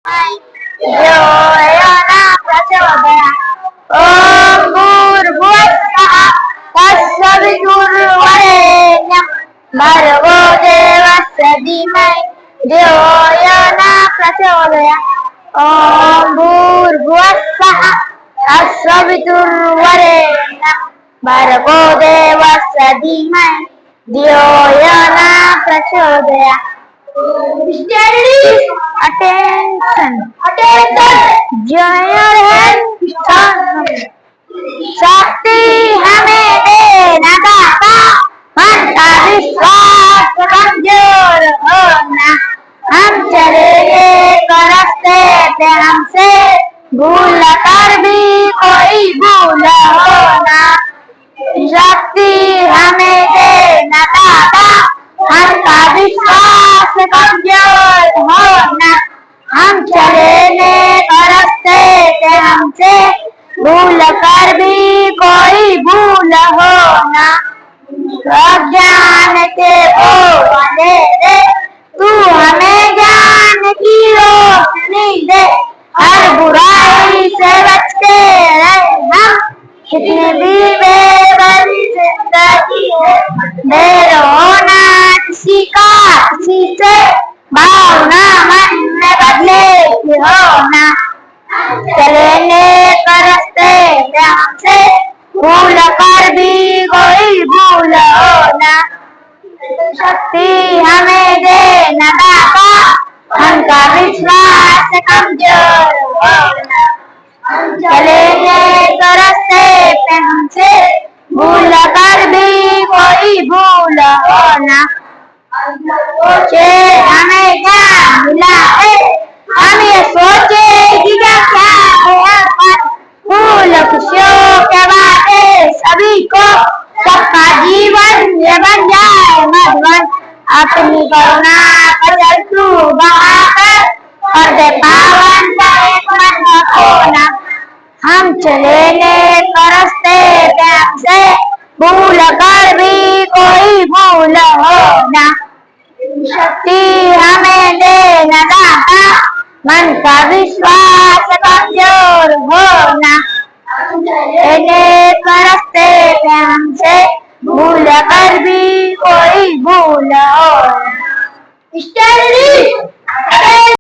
योजना प्रचोदया ओम भूर्भुवस्सः तत्सवितुर्वरेण्यं भर्गो देवस्य धीमहि धियो यो न प्रचोदयात् ओम भूर्भुवस्सः तत्सवितुर्वरेण्यं भर्गो देवस्य धीमहि धियो यो न प्रचोदयात्. Attention. Join your hands. शक्ति हमें देना दाता, मन का विश्वास कमजोर होना. हम चलेंगे रास्ते पे हमसे भूल कर भी कोई भूल होना. शक्ति हमें देना दाता, मन का विश्वास कमजोर होना. हम चलेंगे रास्ते पे हमसे भूल कर भी कोई भूल होना. ज्ञान के वो अंधेरे तू हमें ज्ञान की रोशनी दे. हर बुराई से बचते रहे हम, कितनी भी बेबसी जिंदगी है. देर होना किसी का किसी से, भावना मन में बदले की होना. चलेंगे रास्ते पे हमसे भूल कर भी कोई भूल होना. शक्ति हमें देना दाता, मन का विश्वास कमजोर होना. चलेंगे रास्ते पे हमसे भूल कर भी कोई भूल होना. सोचे हमें क्या मिला है, हम ये सोचे कि क्या है अपन. फूल खुशियों के वादे सभी को, सबका जीवन ये बन जाए मधुवन. अपनी करुणा का जल तू बहाकर कर दे पावन एक मन होना. हम चलेंगे रास्ते पे हमसे भूल कर भी कोई भूल होना. शक्ति हमें देना दाता, मन का विश्वास कमजोर होना. रास्ते पे हमसे भूल कर भी कोई भूल होना.